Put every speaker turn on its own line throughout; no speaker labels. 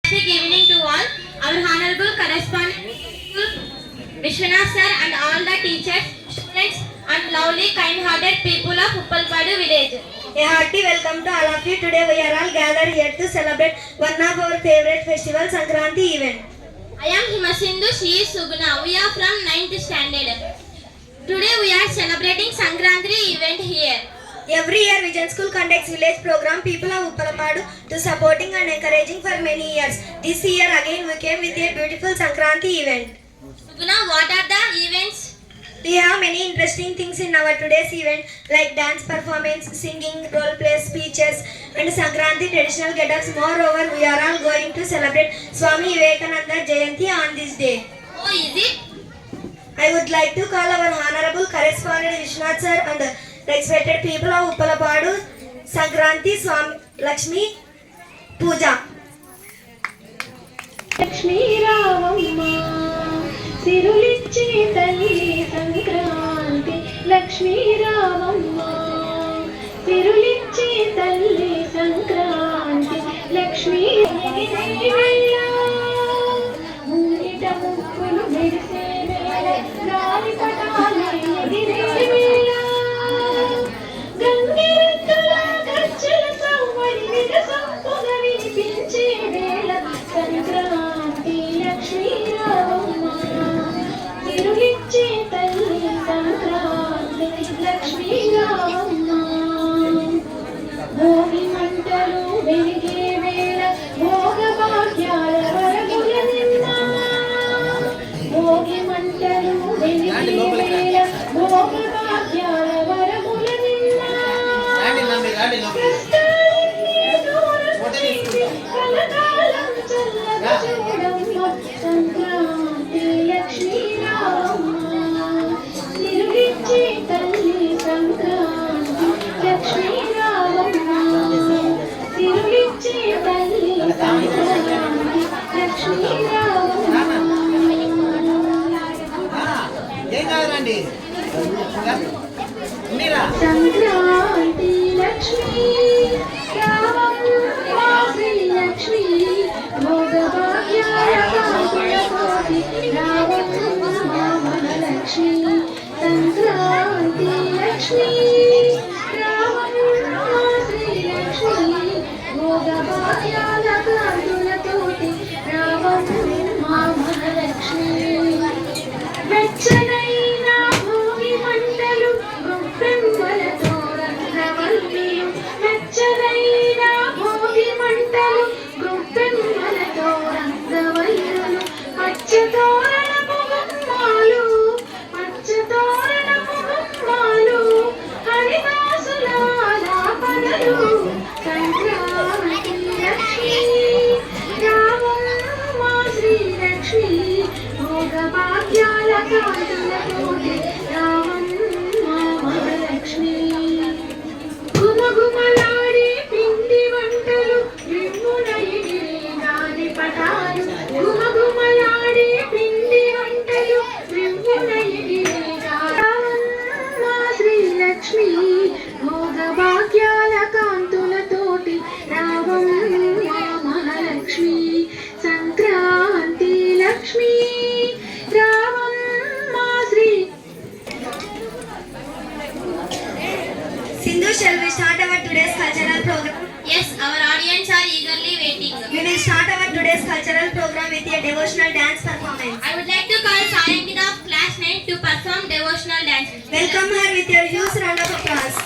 Good evening to all. Our honorable correspondent, Vishwanath sir, and all the teachers, students, and lovely, kind-hearted people of Uppalpadu village.
A hearty welcome to all of you. Today we are all gathered here to celebrate one of our favorite festivals, Sankranti event.
I am Himasindu. She is Suguna. We are from 9th standard. Today we are celebrating Sankranti event here.
Every year Vision School conducts village program people of Uppalpadu to supporting and encouraging for many years. This year again we came with a beautiful Sankranti event.
Suguna, what are the events?
We have many interesting things in our today's event like dance performance, singing, role play, speeches and Sankranti traditional get-ups. Moreover, we are all going to celebrate Swami Vivekananda Jayanti on this day.
Oh, is it?
I would like to call our honorable correspondent Vishwanath sir and respected people of Uppalpadu Sankranti Swami Lakshmi Puja.
Lakshmi రావమ్మ సిరులిచ్చే తల్లి సంక్రాంతి లక్ష్మీ రావమ్మ సిరులిచ్చే తల్లి సంక్రాంతి లక్ష్మీ ముంగిట ముక్కులు మెరిసే వేళ గాలి పటాలు ఎగిరే వేళ గంగిరెద్దుల గజ్జల సవ్వడి వికసంపుగ వినిపించే వేళ సంక్రాంతి లక్ష్మీ రావమ్మ తిరుగిచ్చే తల్లి సంక్రాంతి లక్ష్మీ రావమ్మ భోగి మంటలు వెలిగే వేళ భోగ భాగ్యాల వరముల నిన్న భోగి మంటలు వెలిగే వేళ భోగ భాగ్యాల వరముల నిన్న కలకాలం చల్లగా చూడమ్మ సంక్రాంతి లక్ష్మీ రావమ్మ తిరుగిచ్చే తల్లి సంక్రాంతి లక్ష్మీ రావమ్మ తిరుగిచ్చే తల్లి సంక్రాంతి లక్ష్మీ రావమ్మ సంక్రాంతి లక్ష్మీ రావమ్మ శ్రీ లక్ష్మీ భోగభాగ్యాల కాంతులతోటి రావమ్మ మహాలక్ష్మి సంక్రాంతి లక్ష్మీ రావమ్మ శ్రీ లక్ష్మీ భోగభాగ్యాల కాంతులతోటి రావమ్మ మహాలక్ష్మి వెచ్చనైన భోగి మంటలు గొప్పెమ్మలతో రంగవల్లిలు వెచ్చనైన భోగి మంటలు గొప్పెమ్మలతో రంగవల్లులు పచ్చతోరణపు గుమ్మాలు పచ్చతోరణపు గుమ్మాలు హరిదాసుల ఆలాపనలు సంక్రాంతి లక్ష్మీ రావమ్మ శ్రీ లక్ష్మీ భోగభాగ్యాల కాంతులతోటి రావమ్మ మహాలక్ష్మి గుమగుమలాడి పిండి వంటలు రిమ్మున ఎగిరే గాలి పటాలు గుమగుమలాడి పిండి వంటలు రిమ్మున ఎగిరే రావమ్మ శ్రీ లక్ష్మీ భోగభాగ్యాల కాంతులతోటి రావమ్మ మహాలక్ష్మి సంక్రాంతి లక్ష్మీ రావమ్మ Shri
Sindhu, shall we start our today's cultural program?
Yes, our audience are eagerly waiting.
We will start our today's cultural program with a devotional dance performance.
I would like to call Sayangita of class 9 to perform devotional dance.
Welcome her with your huge round of applause.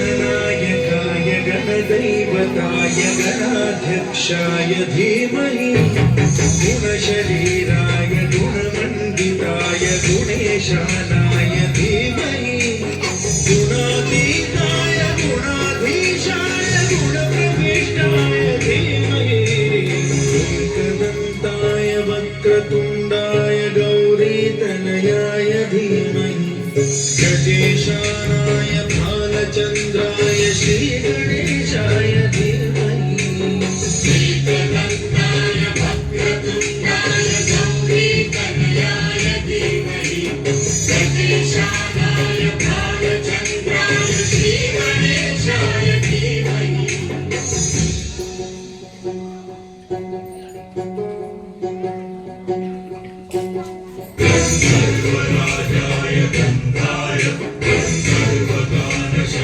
गणनायकाय गणदैवताय गणाध्यक्षाय धीमहि गुणशरीराय गुणमण्डिताय गुणेशानाय धीमहि गुणातीताय गुणाधीशाय गुणप्रविष्टाय धीमहि एकदन्ताय वक्रतुण्डाय गौरीतनयाय धीमहि गजेशानाय भालचन्द्राय श्रीगणेशाय धीमहि एकदन्ताय वक्रतुण्डाय गौरीतनयाय धीमहि गजेशानाय भालचन्द्राय श्रीगणेशाय धीमहि सर्वराजाय गन्धाय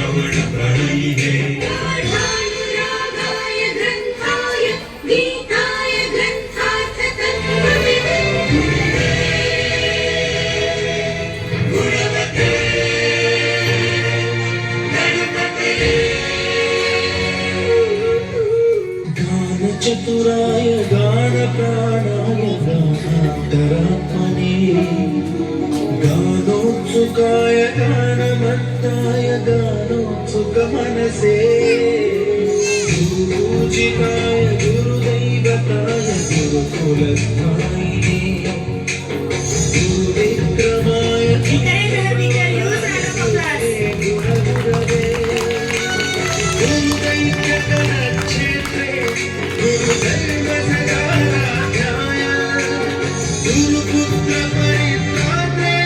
सर्वगानश्रवणप्रणयिने
गाढानुरागाय ग्रन्थाय गीताय ग्रन्थार्थतत्त्वविदे
गुणवते गणपते गानचतुराय गानप्राणाय गानान्तरात्मने गानोत्सुकाय गानमत्ताय गानोत्सुकमनसे गुरुपूजिताय गुरुदैवताय गुरुकुलस्थायिने गुरुविक्रमाय
Encourage our teacher, use round of applause.
गुरुगुरवे गुरुदैत्यकरक्षेत्रे गुरुधर्मसदाराध्याय गुरुपुत्रपरित्रात्रे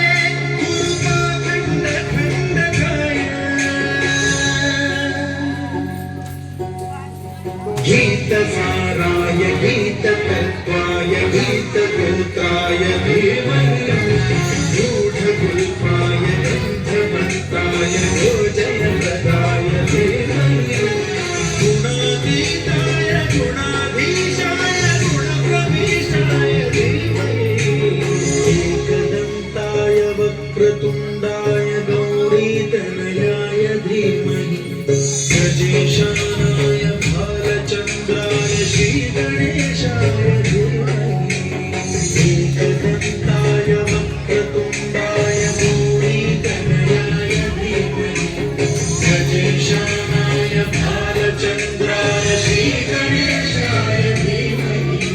गुरुपाखण्डखण्डकाय गीतसाराय गीततत्त्वाय गीतगोत्राय धीमहि गूढगुल्फाय गन्धमन्त्राय गोजयप्रदाय धीमहि गुणातीताय गुणाधीशाय गुणप्रविष्टाय धीमहि एकदन्ताय वक्रतुण्डाय गौरीतनयाय धीमहि गजेशानाय भालचन्द्राय श्रीगणेशाय धीमहि एकदन्ताय वक्रतुण्डाय गौरीतनयाय धीमहि गजेशानाय भालचन्द्राय श्रीगणेशाय धीमहि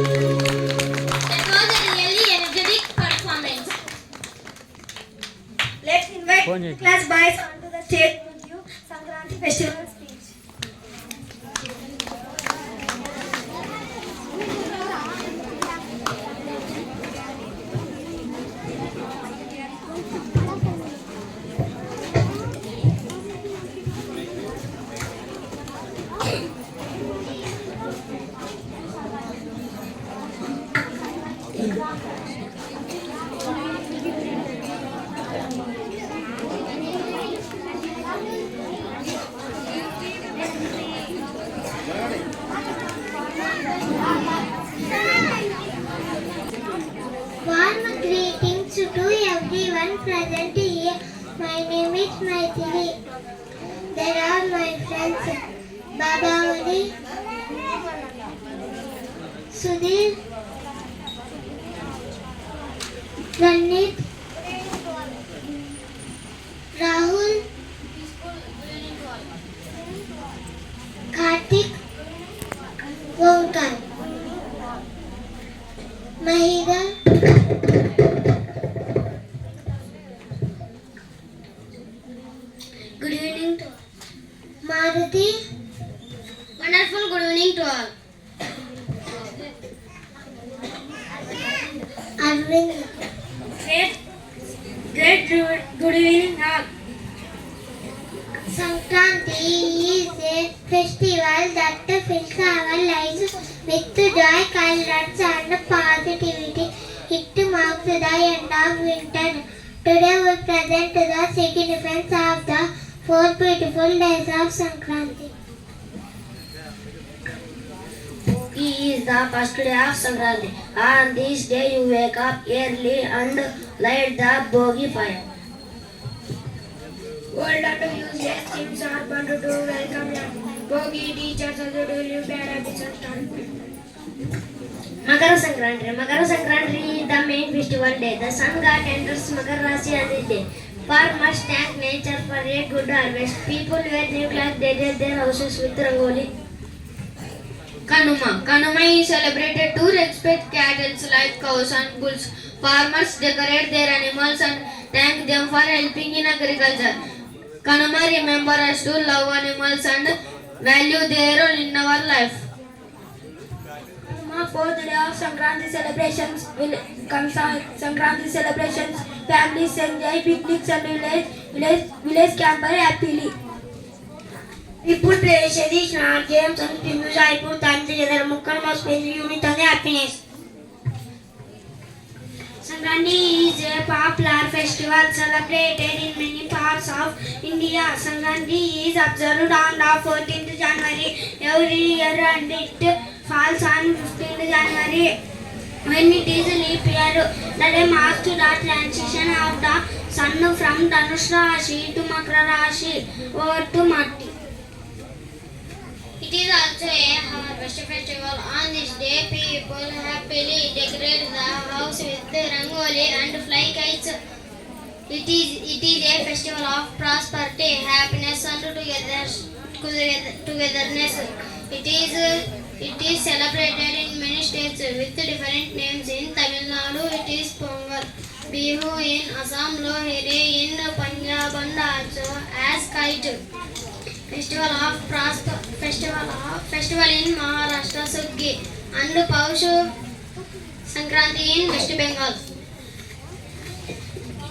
That was a really energetic performance.
Let's invite class boys onto the stage to give Sankranti festival speech.
Warm greetings to everyone present here. My name is Maithili. There are my friends Babawali, Sudhir, Ranit, Rahul, Karthik, Omkar, Mahida, good evening to Maruti,
evening to all.
Arvind.
Great good evening all.
Sankranti is a festival that fills our lives with joy, colors and positivity. It marks the end of winter. Today we present the significance of the 4 beautiful days of Sankranti.
Bogi is the first day of Sankranti. On this day you wake up early and light the bogi fire. Older to use yes, things are fun to do. Welcome your bogi teachers also do live bad habits and start. Makara Sankranti. Makara Sankranti is the main festival day. The sun god enters Makara Rashi on this day. Farmers thank nature for a good harvest. People wear new clothes, decorate their houses with rangoli.
Kanuma. Kanuma is celebrated to respect cattle like cows and bulls. Farmers decorate their animals and thank them for helping in agriculture. Kanuma remember us to love animals and value their role in our life.
Fourth day of Sankranti celebrations Sankranti celebrations. Families enjoy picnics and village camper happily. People play traditional games and enjoy put time together. Mukkal must spend unit and happiness. Sankranti is a popular festival celebrated in many parts of India. Sankranti is observed on the 14th January every year and it falls on 15th January. When it is leap year, the day marks the transition of the sun from Dhanush Rashi to Makara Rashi over to Mati.
It is also a harvest festival. On this day, people happily decorate the house with rangoli and fly kites. It is a festival of prosperity, happiness and togetherness. It is celebrated in many states with different names. In Tamil Nadu, it is Pongal. Bihu in Assam, Lohri in Punjab and also as Kite. Festival in Maharashtra, Suggi and Paushu Sankranti in West Bengal.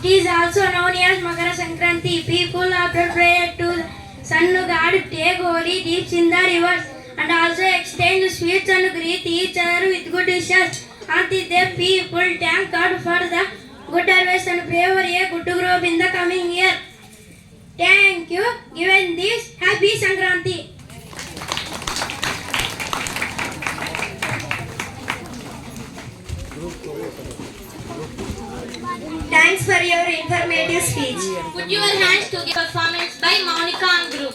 It is also known as Makara Sankranti. People after prayer to sun god take holy dips in the rivers and also exchange sweets and greet each other with good wishes. On this day, people thank God for the good harvest and pray for a good growth in the coming year. Thank you. Given this, happy Sankranti. Thanks for your informative speech.
Put your hands to the performance by Monica and group.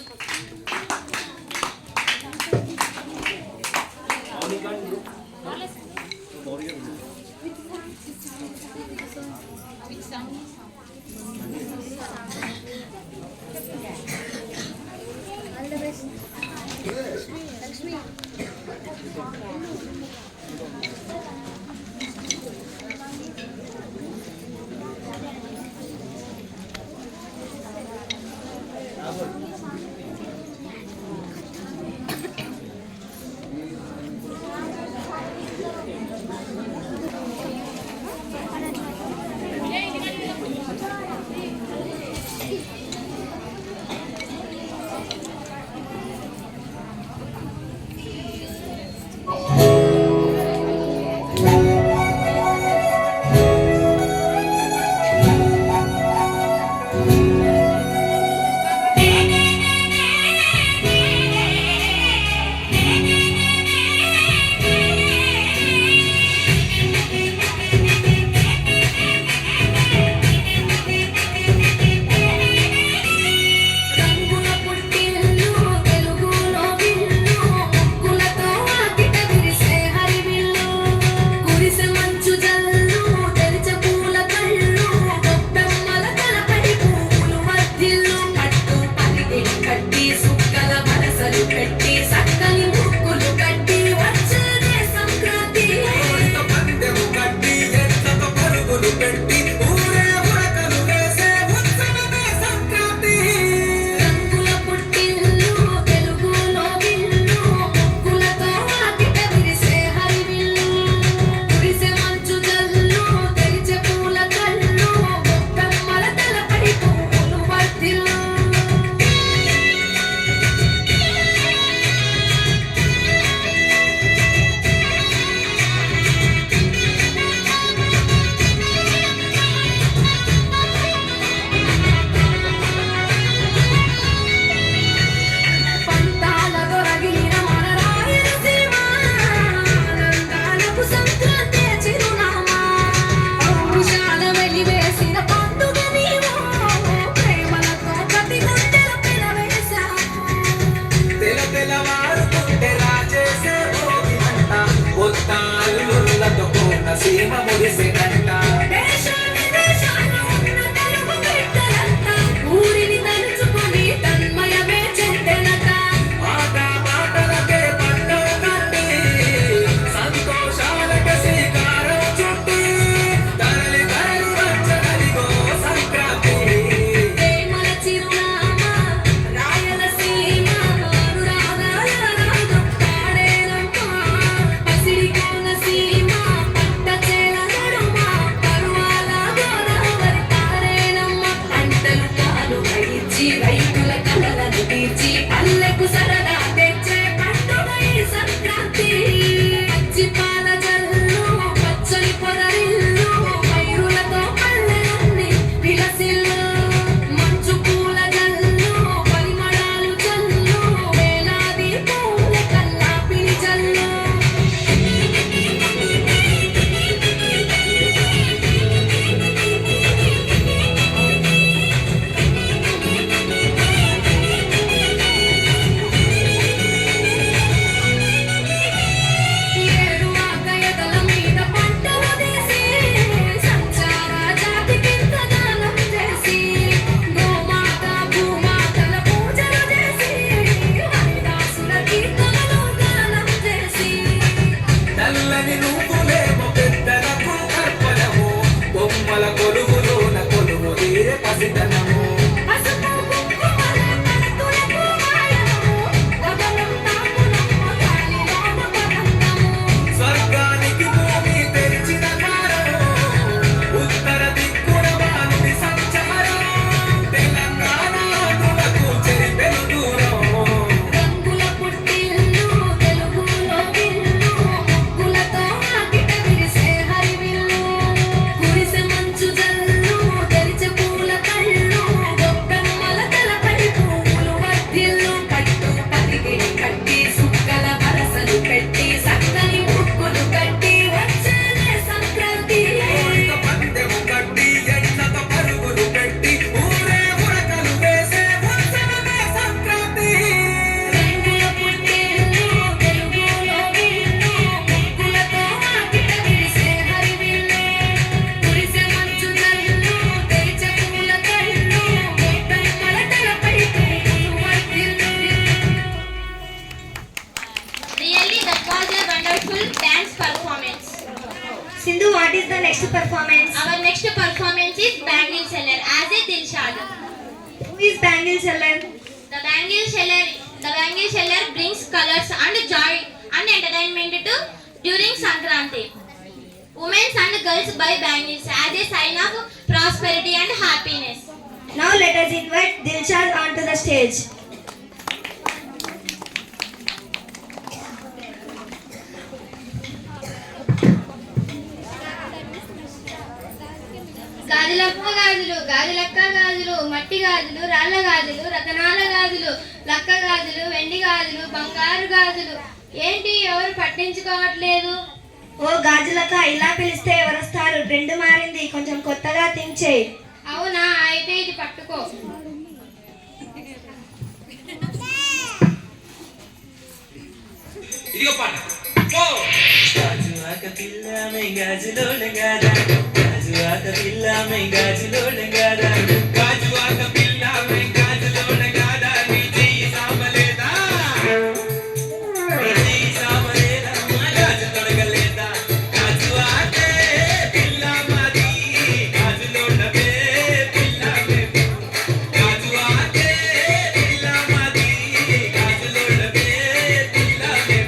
సీమ మురిసినంట
దేశాన్ని దేశాల్లో ఉన్న తెలుగు బిడ్డలంతా ఊరిని తలుచుకొని తన్మయమే చెందెనట.
ఆట పాటలకే పండుగ కట్టి సంతోషాలకే శ్రీకారం చుట్టి తరలి తరలి వచ్చనదిగో సంక్రాంతి.
ప్రేమల చిరునామా రాయలసీమ అనురాగాల రాగం పాడేనంట. పసిడి కోనసీమ పట్టచేల నడుమ పరువాల గోదావరి పారేనమ్మ. పంటలు పాలుగా ఇచ్చి రైతుల కలలను తీర్చి పల్లెకు సరదా తెచ్చే పండుగ ఈ సంక్రాంతి. పచ్చి పాల జల్లు పచ్చని పొదరిల్లు పైరులతో పల్లెలన్నీ విలసిల్లు. మంచు పూల జల్లు పరిమళాలు జల్లు వేలాది పూల కల్లాపిని జల్లు. ఏరు ఆకయతల మీద పంటలు తీసి సంచార జాతికింత దానం చేసి గోమాత భూమాతల పూజలు చేసి హరిదాసుల కీర్తనలు గానం చేసి
నల్లని నువ్వులేమో పెద్దలకు కర్పణము బొమ్మల కొలువులోన కొలువు తీరే పసితనము.
పసుపు కుంకుమల కలతులకు వాయనము గగనం తాకునమ్మ గాలిలోన పరంగము.
స్వర్గానికి భూమి తెరిచిన కారము ఉత్తర దిక్కున వానుడి సంచారం తెలంగాణ ఆకులకు చెరిపెను దూరం.
రంగుల పుట్టిల్లు తెలుగులో విల్లు ముగ్గులతో ఆకిట విరిసే హరివిల్లు. కురిసె మంచు జల్లు తెరిచే పూల కళ్ళు గొప్పెమ్మల తలపై పువ్వులు వర్ధిల్లు. కట్టు పదిగిడి కట్టి సుక్కల వరసలు పెట్టి సక్కని ముక్కులు కట్టి వచ్చేనే సంక్రాంతి.
కోరిక పందెము కట్టి ఎండతో పరుగులు పెట్టి ఊరే ఉరకలు వేసే ఉత్సవమే సంక్రాంతి.
రంగుల పుట్టిల్లు తెలుగులో విల్లు ముగ్గులతో ఆకిట విరిసే హరివిల్లు. కురిసె మంచు జల్లు తెరిచే పూల కళ్ళు గొప్పెమ్మల తలపై పువ్వులు వర్ధిల్లు.
Really, that was a wonderful dance performance.
Sindhu, what is the next performance?
Our next performance is Bangle Seller as a Dilshad.
Who is Bangle Seller?
The Bangle Seller brings colors and joy and entertainment to during Sankranti. Women and girls buy bangles as a sign of prosperity and happiness.
Now let us invite Dilshad onto the stage.
గాజులక్క గాజులు గాజులక్క గాజులు మట్టి గాజులు రాళ్ళ గాజులు రతనాల గాజులు లక్క గాజులు వెండి గాజులు బంగారు గాజులు. ఏంటి ఎవరు పట్టించుకోవట్లేదు?
ఓ గాజులక, ఇలా పిలిస్తే ఎవరొస్తారు? ట్రెండ్ మారింది, కొంచెం కొత్తగా థింక్ చేయి.
అవునా, అయితే ఇది పట్టుకో.
ఇదిగో పాట.
గాజు ఆక పిల్ల మై గాజులోన గాదా గాజు ఆక పిల్ల మై గాజులోన గాదా
గాజు ఆక పిల్ల మై గాజులోన గాదా నీ చెయ్యి సామలేదా
నీ చెయ్యి సామలేదా
మా గాజు తొడగలేదా గాజు ఆకే పిల్ల మాది గాజులోన వే పిల్ల మే గాజు ఆకే పిల్ల మాది గాజులోన వే పిల్ల మే.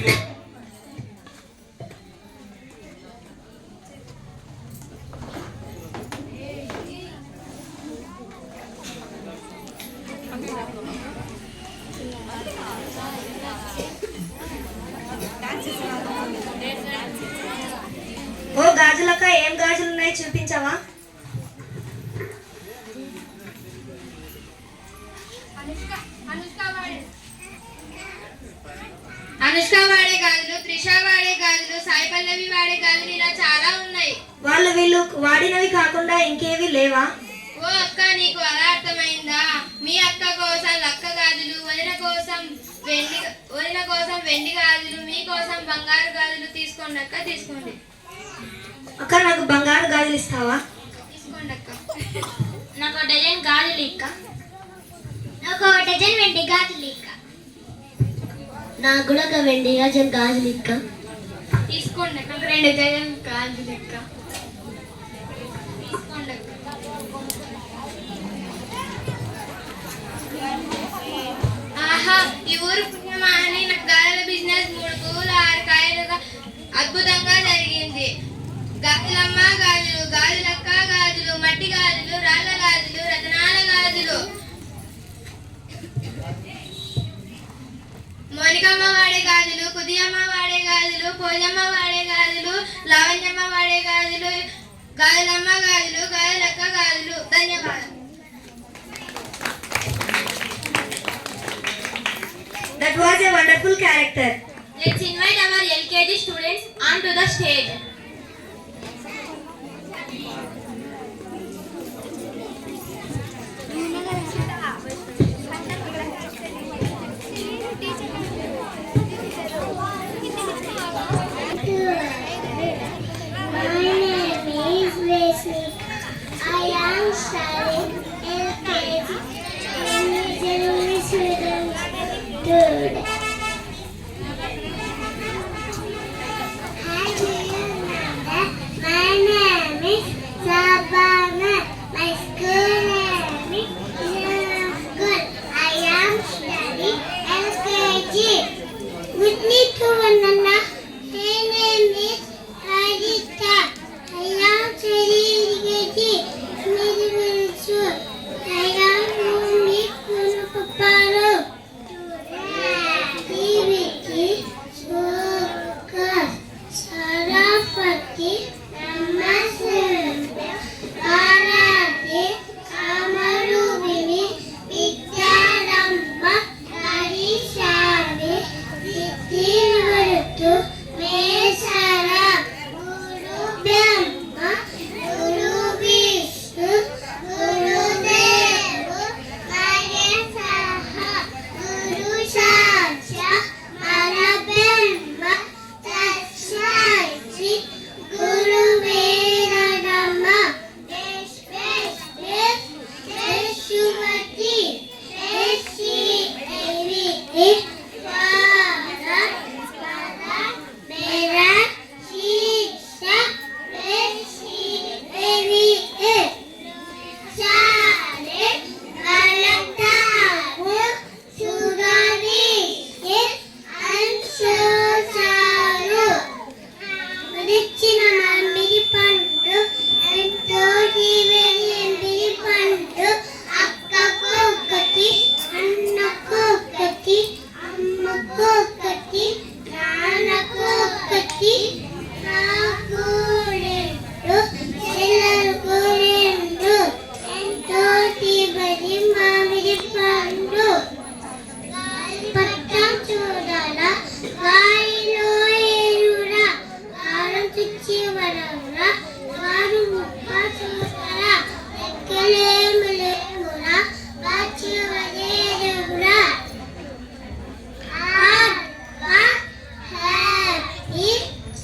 ఓ గాజులక, ఏం గాజులు ఉన్నాయి చూపించవా?
అనుష్క వాడే గాజులు, త్రిష వాడే గాజులు, సాయి పల్లవి వాడే గాజులు, ఇలా చాలా ఉన్నాయి.
వీళ్ళు వాడినవి కాకుండా ఇంకేవి లేవా?
ఓ అక్క, నీకు అలా అర్థమైందా? మీ అక్క కోసం లక్క గాజులు, వదిన కోసం వెండి గాజులు, మీ కోసం బంగారు గాజులు తీసుకోండి అక్క, తీసుకోండి.
అక్క నాకు బంగారు గాజులు ఇస్తావా?
తీసుకోండి అక్క. నాకు ఒక డజన్ గాజులు ఇక్క.
నాకు ఒక డజన్ వెండి గాజులు ఇక్క.
నాకు కూడా ఒక వెండి గాజులు ఇక్క.
తీసుకోండి అక్క. నాకు 2 డజన్ గాజులు ఇక్క. తీసుకోండి అక్క. ఆహా, ఈ ఊరు పుణ్యమా అని నాకు గాజుల బిజినెస్ 3 పూలు 6 కాయలుగా అద్భుతంగా జరిగింది. గాజులమ్మ గాజులు, గాజులక్క గాజులు, మట్టి గాజులు, రాళ్ళ గాజులు, రతనాల గాజులు, మోనికమ్మ వాడే గాజులు, కుదియమ్మ వాడే గాజులు, పోజమ్మ వాడే గాజులు, లావణ్యమ్మ వాడే గాజులు, గాజులమ్మ గాజులు, గాజులక్క గాజులు. ధన్యవాదాలు.
That was a wonderful character.
Let's invite our LKG students onto the stage.
My name is Wesley. I am studying LKG in Missouri Students Today. Hi dear mother, my name is Sabana. My school name is School. I am studying LKG. With me to one another. My name is Radhika. I am studying LKG. I am Mummy Kunupaparo. Activity, focus, Saraswati, Namaste, Karate, Kamarubini, Vidyaramba, Harishani, Siddhivartu, Mesara, Guru Brahma, Guru Vishnu, Guru Deva, Maheswaha, Guru Sakshat, Parabrahma, Tatsai, Guru Vedama, Deshuvati, Deshi Devi, Swara, Swara, Mera, Shiksha, Deshi Devi, Share, Malataru, Sugari, Anshosaru, Richina Mambiri Pandu, and Todi Velembiri Pandu, Akka Kokati, Anna Kokati, Amma Kokati, Nana Kokati, Nakurendu, Selakurendu, and Todi Bari Mambiri Pandu. పట్టం చూడాలా గాలిలో ఏరురా కారం చుచ్చి వరవురా వారు ముప్ప చూడరా ఎక్కలేములేమురా వాచి వదేరురా happy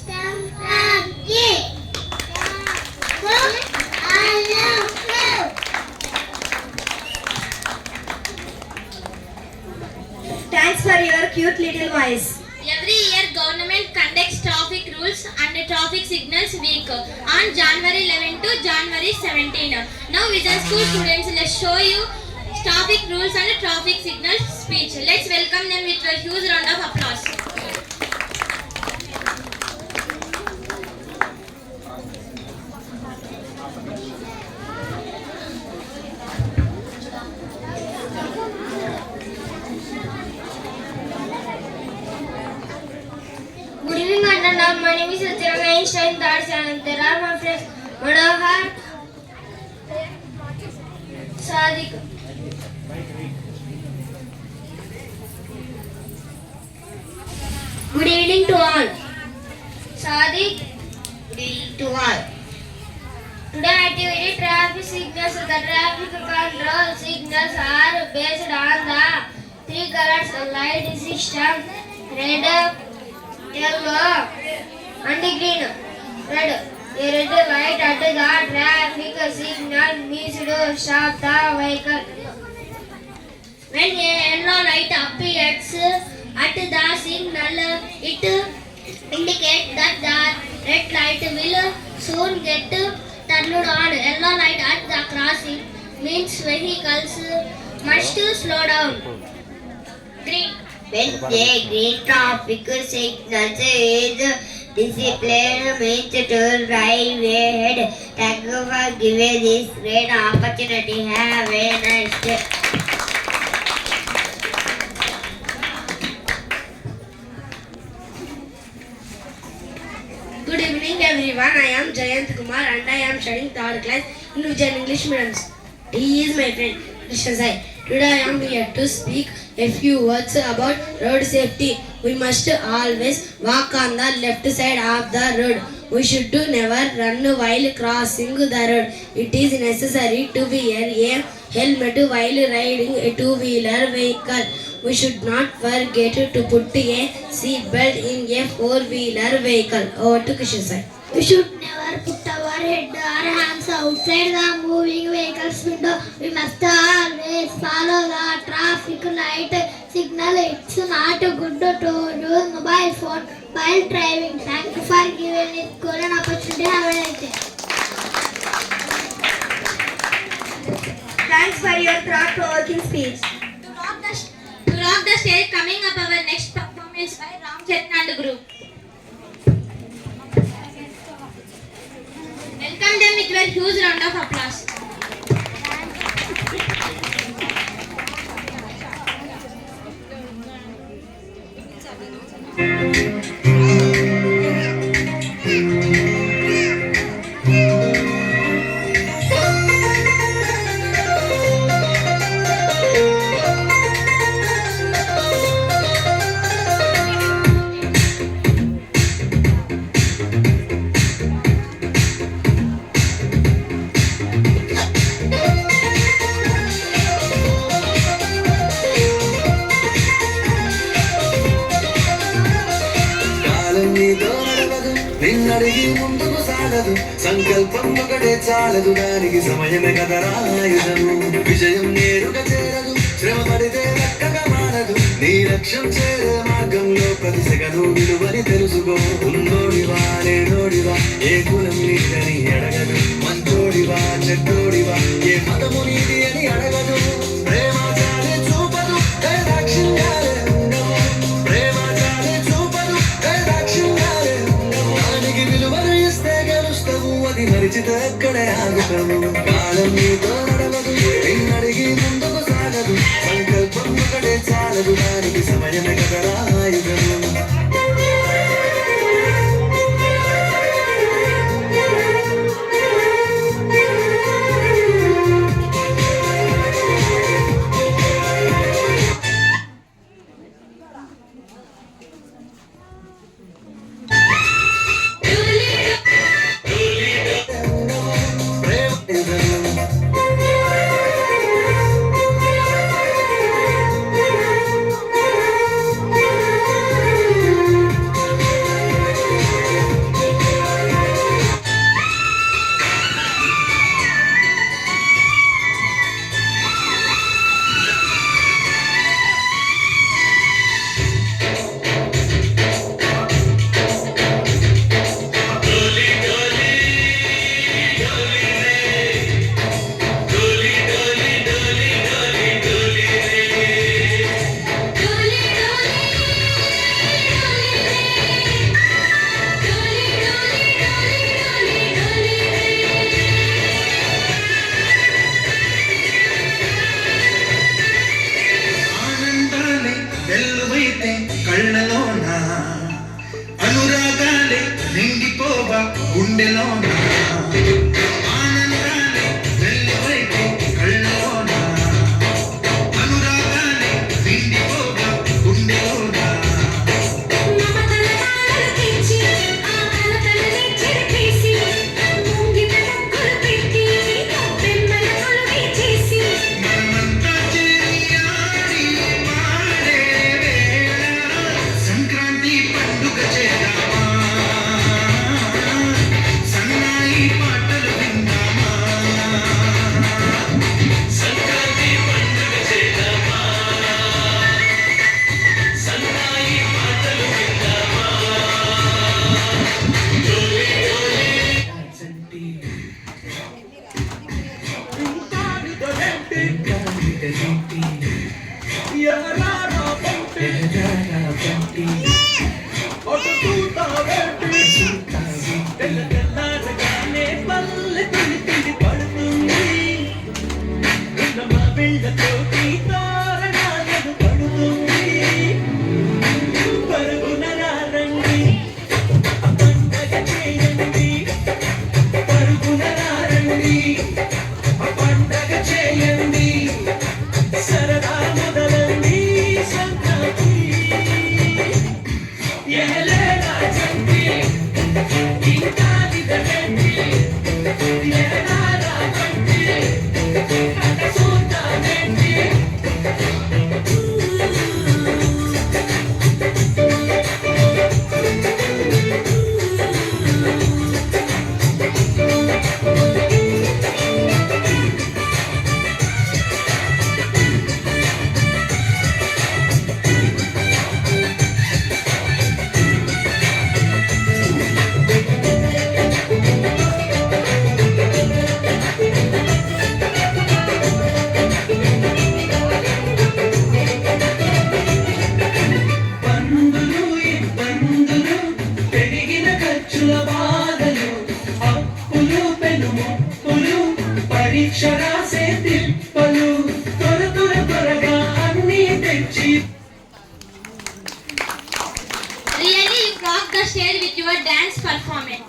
Sankranti. I love you.
Thanks for your cute little voice.
Every year, government conducts traffic rules and traffic signals week on January 11 to January 17. Now, Vision School students, let's show you traffic rules and traffic signals speech. Let's welcome them with a huge round of applause. Good evening, Anand. My name is Satyam Einstein. That's and there are my friends Manohar, Sadiq. Good evening to all. Sadiq. Good evening to all. Today activity traffic signals. The traffic control signals are based on the 3 colors light system: red, yellow, and green. Red, A red light at the traffic signal means to stop the vehicle. When a yellow light appears at the signal, it indicates that the red light will soon get turned on. Yellow light at the crossing means vehicles must slow down. Green. When the green traffic signal is discipline means to drive ahead. Thank you for giving this great opportunity. Have a nice day.
Good evening everyone. I am Jayant Kumar and I am studying 3rd class in Vijayan English Medium. He is my friend Krishna Sai. Today I am here to speak a few words about road safety. We must always walk on the left side of the road. We should never run while crossing the road. It is necessary to wear a helmet while riding a two-wheeler vehicle. We should not forget to put a seat belt in a four-wheeler vehicle. Over to Krishna Sai.
We should never put our head or hands outside the moving vehicle's window. We must always follow the traffic light signal. It's not good to use mobile phone while driving. Thank you for giving this golden opportunity. Have a nice day.
Thanks for your thought-provoking speech.
To rock the stage, coming up our next performance by Ram Charan and group. Welcome them with your huge round of applause.
నిన్నడిగి ముందుకు సాగదు సంకల్పం ఒకటే చాలదు దానికి సమయమే కదరా ఆయుధము విజయం నేరుగా చేరదు శ్రమ పడితే లెక్కగా మారదు నీ లక్ష్యం చేరే మార్గంలో ప్రతి సెగను విలువని తెలుసుకో ఉన్నోడివా లేనోడివా ఏ కులం నీదని అడగదు మంచోడివా చెడ్డోడివా ఏ మతము నీది అని అడగదు ప్రేమ చాలే చూపదు దాక్షిణ్యాలే ఉండవు ప్రేమ చాలే చూపదు దాక్షిణ్యాలే ఉండవు దానికి విలువను ఇస్తే గెలుస్తావు అది మరిచితే అక్కడే ఆగుతావు కాలం నీతో నడవదు నిన్నడిగి ముందుకు సాగదు సంకల్పం ఒకటే చాలదు దానికి సమయమే కదరా ఆయుధము అనురాగాలే నిండిపోవా గుండెలోన ఆనందాలే వెల్లువైతే కళ్ళలోన అనురాగాలే నిండిపోవా గుండెలోన మనమంతా చేరి ఆడి పాడే వేళ సంక్రాంతి పండుగ చేద్దామా సన్నా
తెల్ల తెల్లారగానే పల్లె తులి తులి పడుతుంది మా బిళ్ళతోటి తోరణాలను పడుతుంది పరుగున రండి పండగ చేయండి పరుగున రండి పండగ చేయండి సరదా మొదలండి సంక్రాంతి ఎహలేలా జంటి ఇంకా దిగండి ఎహలారా జంటి అట చూద్దామండి పందులు ఇబ్బందులు పెరిగిన ఖర్చుల బాధలు అప్పులు పెనుముప్పులు పరీక్ష రాసే తిప్పలు త్వరగా అన్నీ తెచ్చి
Really, you rocked the stage with your dance performance.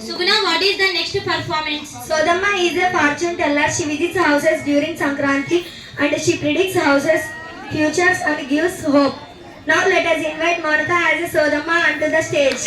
Suguna, what is the next performance?
Sodamma is a fortune teller. She visits houses during Sankranti and she predicts houses, futures and gives hope. Now let us invite Monica as a Sodamma onto the stage.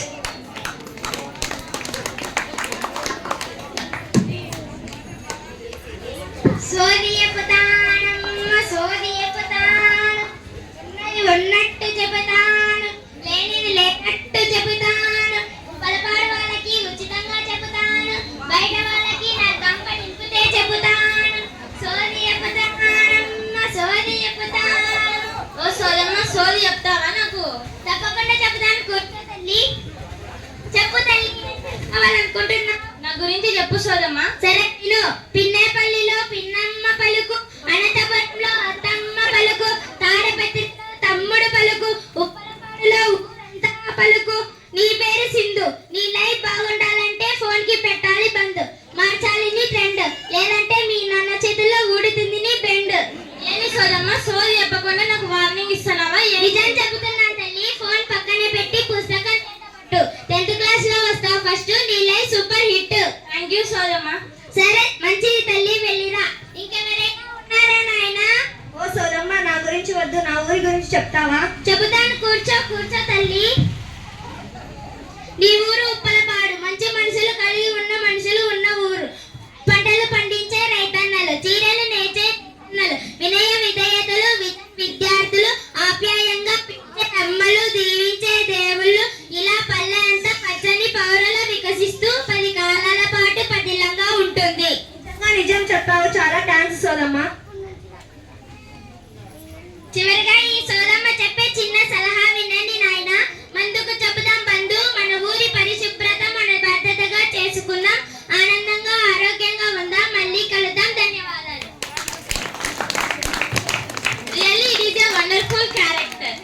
ఉన్నట్టు చెబుతాను లేనిది లేనట్టు చెబుతాను పలపాడు వాళ్ళకి ఉచితంగా చెబుతాను బయట వాళ్ళకి నా కంప నింపితే చెబుతాను సోది చెబుతాను ఓ సోదమ్మ సోది చెప్తావా నాకు తప్పకుండా చెబుతాను కూర్చో తల్లి చెప్పు తల్లి కావాలనుకుంటున్నా నా గురించి చెప్పు సోదమ్మ సరే నేను పిన్నేపల్లిలో పిన్నమ్మ పలుకు అనంతపురంలో అత్తమ్మ పలుకు తాడపత్రిలో తమ్ముడు పలుకు ఉప్పలపాడులో ఊరంతా పలుకు నీ పేరు సింధు నీ లైఫ్ బాగుండాలంటే ఫోన్ కి పెట్టాలి బంద్ మార్చాలి నీ ట్రెండ్ లేదంటే మీ నాన్న చేతుల్లో ఊడుతుంది నీ బెండ్ ఏంటి సోదమ్మ సోది చెప్పకుండా నాకు వార్నింగ్ ఇస్తున్నావా నిజం చెబుతున్నాను తల్లి ఫోన్ పక్కనే పెట్టి పుస్తకం పట్టు 10th క్లాస్ లో వస్తావు ఫస్ట్ నీ life super hit thank you సోదమ్మ సరే మంచిది తల్లి వెళ్ళిరా ఇంకెవరైనా ఉన్నారా నాయనా
ఓ సోదమ్మ నా గురించి వద్దు నా ఊరి గురించి చెప్తావా
చెబుతాను కూర్చో తల్లి నీ ఊరు ఉప్పలపాడు మంచి మనుషులు కలిగి ఉన్న మనుషులు ఉన్న ఊరు పంటలు పండించే రైతన్నలు చీరలు నేర్చే అన్నలు వినయ విధేయతలు విద్యార్థులు ఆప్యాయంగా పిలిచే అమ్మలు దీవించే దేవుళ్ళు ఇలా పల్లె అంతా పచ్చని పౌరుల వికసిస్తూ 10 కాలాల పాటు పదిలంగా ఉంటుంది
నిజం చెప్పావు చాలా థ్యాంక్స్ సోదమ్మ
చివరిగా ఈ సోదమ్మ చెప్పే చిన్న సలహా వినండి నాయన మందుకు చెబుదాం బంధు మన ఊరి పరిశుభ్రత మన బాధ్యతగా చేసుకుందాం ఆనందంగా ఆరోగ్యంగా ఉందాం మళ్ళీ కలుద్దాం ధన్యవాదాలు really it is a wonderful character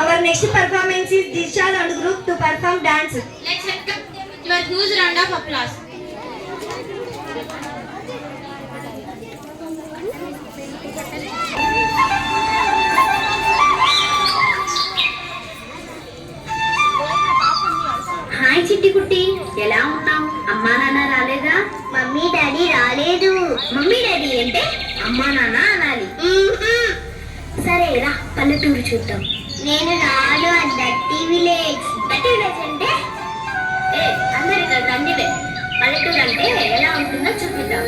Our next performance is Dishal and group to perform dance.
Let's welcome your huge round of applause
hi చిట్టి కుట్టి ఎలా ఉన్నావు అమ్మా నాన్న రాలేదా
మమ్మీ డాడీ రాలేదు
మమ్మీ డాడీ అంటే అమ్మా నాన్న అనాలి సరే రా పల్లెటూరు చూద్దాం
నేను రాను ఆ డర్టీ విలేజ్
డర్టీ విలేజ్ అంటే అందరు ఇక్కడ రండివే పల్లెటూరు అంటే ఎలా ఉంటుందో చూపిద్దాం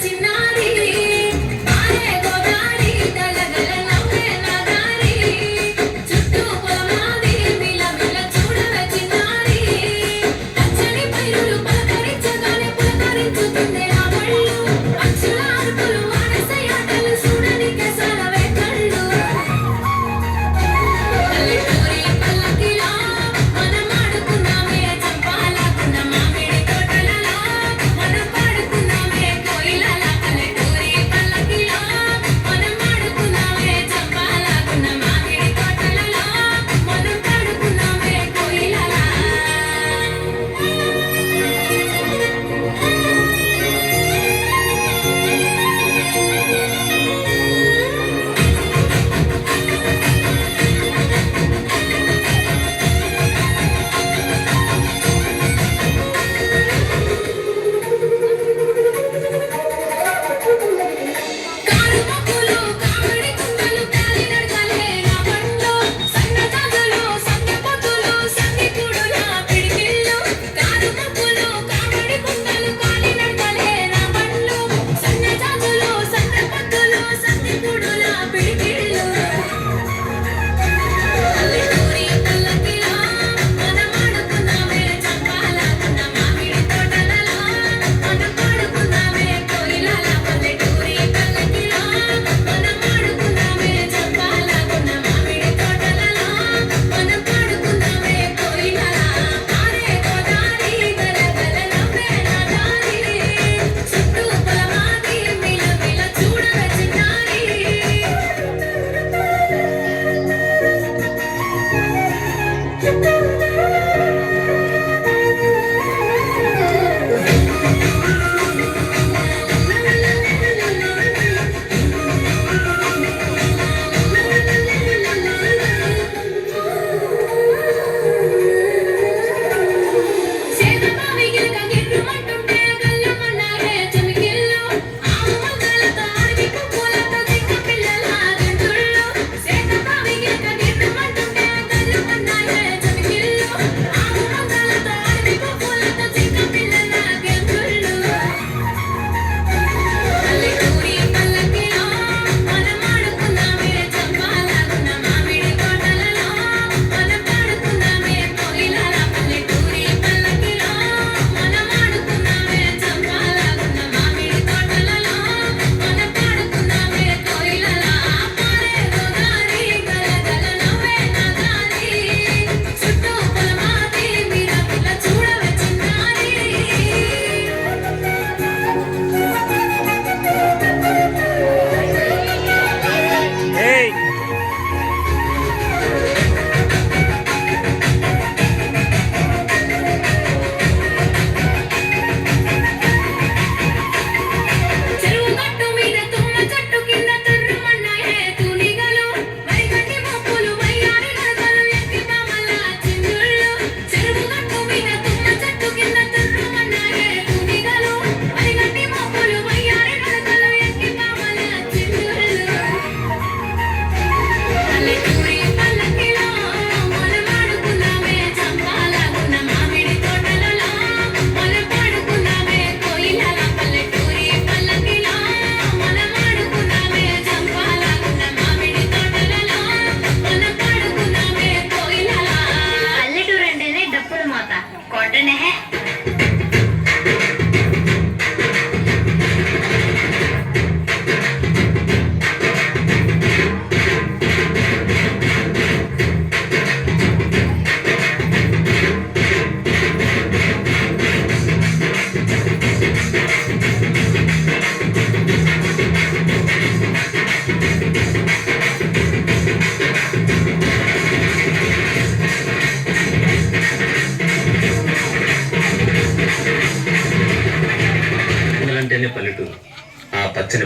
చిన్న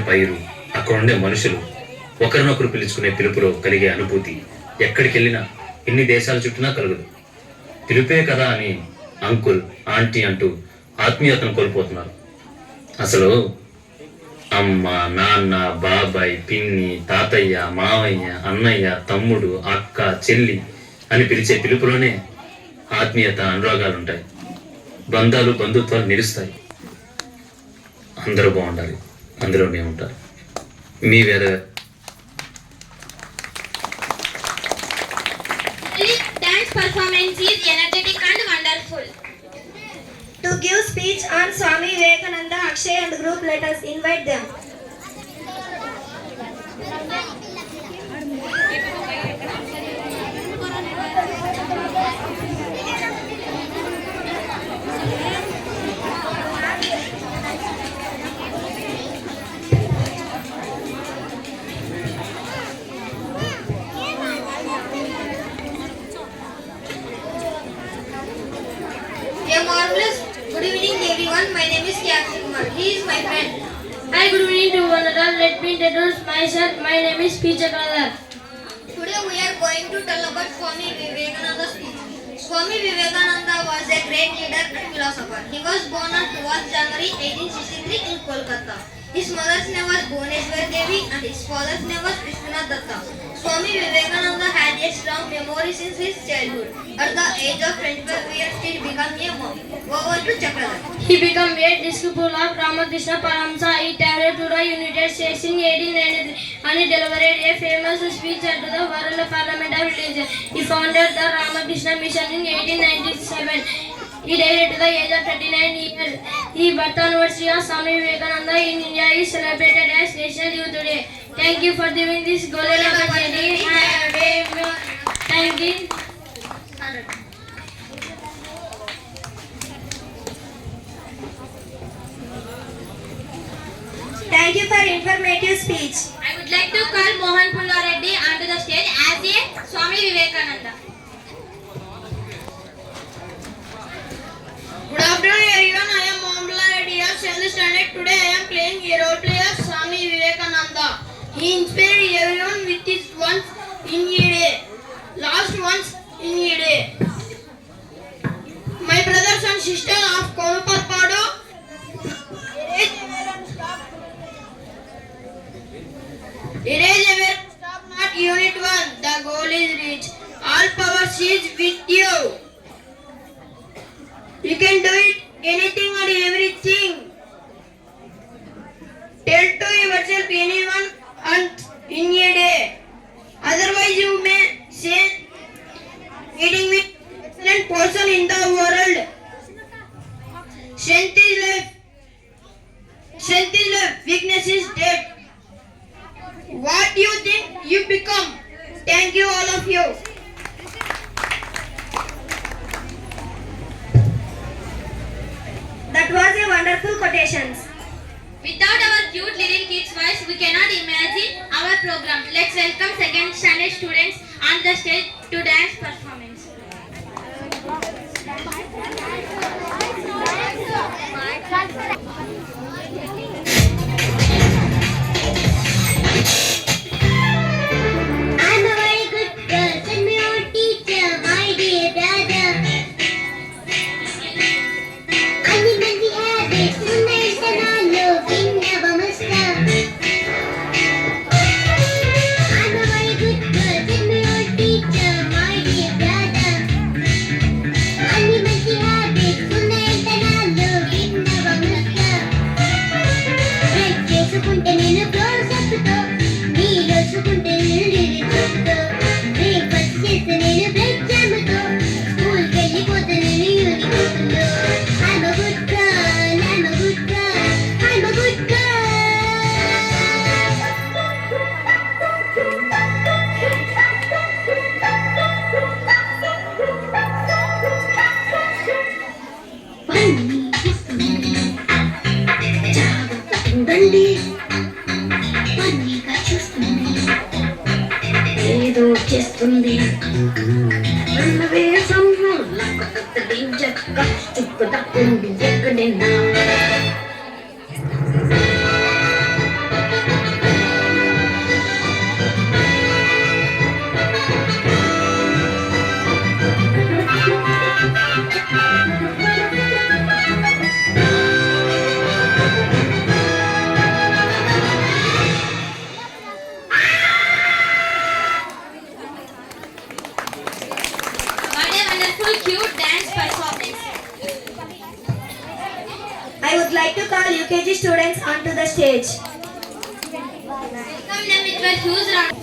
పైరు, అక్కడ ఉండే మనుషులు, ఒకరినొకరు పిలుచుకునే పిలుపులో కలిగే అనుభూతి ఎక్కడికి వెళ్ళినా, ఎన్ని దేశాలు చుట్టినా కలగదు. పిలుపే కదా అని అంకుల్, ఆంటీ అంటూ ఆత్మీయతను కోల్పోతున్నారు. అసలు అమ్మ, నాన్న, బాబాయ్, పిన్ని, తాతయ్య, మావయ్య, అన్నయ్య, తమ్ముడు, అక్క, చెల్లి అని పిలిచే పిలుపులోనే ఆత్మీయత, అనురాగాలుంటాయి. బంధాలు, బంధుత్వాలు నిలుస్తాయి. అందరూ బాగుండాలి, అందులోనే ఉంటారు. మీ వేద
Dance performance is energetic and wonderful.
To give speech on Swami Vivekananda, Akshay and group, let us invite them.
A marvelous good evening everyone. My name is Kyaksi Kumar. He is my friend. Hi, good evening to one and all. Let me introduce myself. My name is P. Chakrala. Today we are going to tell about Swami Vivekananda's speech. Swami Vivekananda was a great leader and philosopher. He was born on 12th January 1863 in Kolkata. His mother's name was Bhuvaneshwari Devi and his father's name was Vishwanath Datta. Swami Vivekananda had a strong memory since his childhood. At the age of 25 years, he became a monk. Over to Chakravarti. He became a disciple of Ramakrishna Paramhansa. He traveled to the United States in 1893 and he delivered a famous speech at the World Parliament of Religion. He founded the Ramakrishna Mission in 1897. He died at the age of 39 years. The birth anniversary of Swami Vivekananda in India is celebrated as National Youth Day. Thank you for giving this golden opportunity. Thank you.
Thank you for informative speech.
I would like to call Mohan Pullareddy onto the stage as a Swami Vivekananda. Good afternoon everyone. I am Mohan Pullareddy of 7th standard. Today I am playing a role play of Swami Vivekananda. He inspired everyone with his once in a day, last once in a day. My brothers and sisters of Konuparpadu, erase ever stop, not unit 1. The goal is reached. All powers is with you. You can do it, anything and everything. Tell to yourself anyone and in a day. Otherwise you may say meeting with excellent person in the world. Strength is life. Strength is life. Weakness is death. What do you think you become? Thank you all of you.
That was a wonderful quotations.
Without our cute little kids' voice, we cannot imagine our program. Let's welcome second standard students on the stage to dance performance.
I'm a very good girl. Send me your teacher, my dear brother. Anni manji habits, unnaitanallo, vinnava musta. I'm a very good girl. Send me your teacher, my dear brother. Anni manji habits, unnaitanallo, vinnava musta. Break చేసుకుంటే నేను close up తో నీలోసుకుంటే నేను breakfast చేస్తే నేను break జామ్తో స్కూల్కి వెళ్ళిపోతే నేను యూనిఫామ్లో I'm a good girl, I'm a good girl, I'm a good girl. పన్నీ చూస్తుంది జాగ్రత్త ఉండండి పన్నీగా చూస్తుంది ఏదో చేస్తుంది వేషంలో లక్కగా చుక్కు తక్కుంది ఎక్కడైనా
beautiful, cute dance performance.
I would like to call UKG students onto the stage.
Welcome them with a huge round.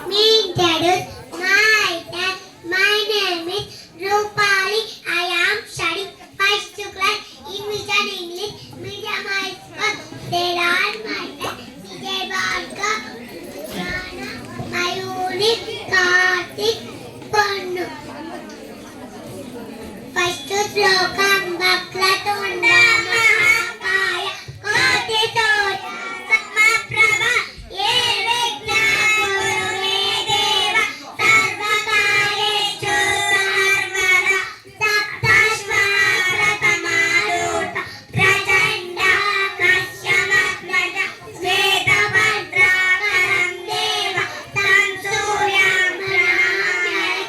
Me introduce myself. My name is Rupali. I am studying 1st class in Mission English Medium High School. There are my Vijay Bhargav, Rana, Mayuri, Karthik, Pannu. First slokam Vakratunda Mahakaya Koti Toya Samaprabha Ye Vigna Guru Me Deva Sarvakareshu Sarvada Saptashva Pratamaruta Prachanda Kashyama Praja Sveta Bhadra Karam Deva Samsuryam Ramyai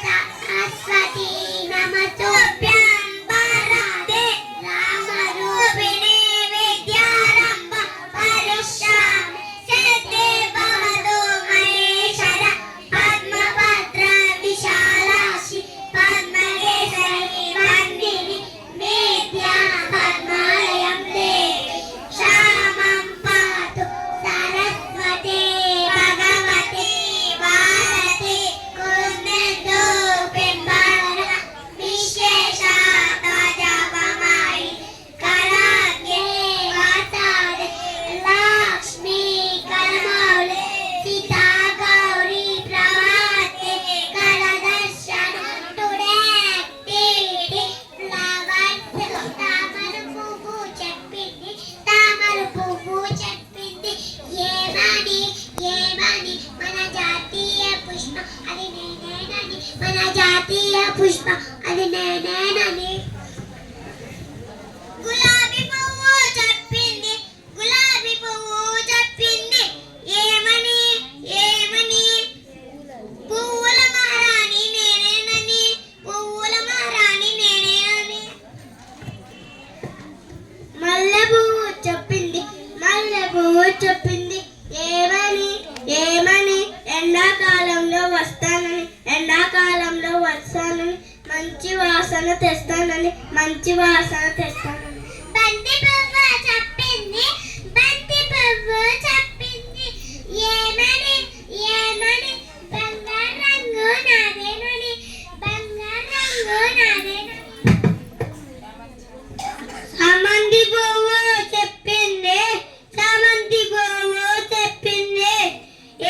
Saraswati Namatobhyam Bharate Ramarupine Vidyaramba Parisham Sete Bhavatu Maheshara Padmabhadra Vishalashi Padmakesari Vandini Vidya Padmalayam Devi Shamam Patu Saraswati Bhagavati Bharati Kunendu Pimbara Vishesha Tajavamai Karagye Vatade Lakshmi Karamaule Sita Gauri Pravate Kaladarshana Today activity flowers Tamaru Puvu Cheppindi Tamaru Puvu Cheppindi Yemani Mana Jatiya Pushpa Adi Nenenani Mana Jatiya Pushpa Adi Nenenani Gulabi Puvu Cheppindi Gulabi Puvu Cheppindi Yemani Puvuల మహారాణి నేనేనని పువ్వుల మహారాణి నేనేనని మల్లె పువ్వు చెప్పింది ఏమని ఎండాకాలంలో వస్తానని మంచి వాసన తెస్తానని బంతి పువ్వు చెప్పింది ఏమని బంగారు రంగు నాదేనని చామంతి పువ్వు చెప్పింది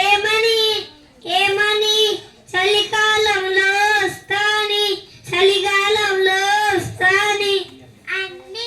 ఏమని చలికాలంలో వస్తాని అన్ని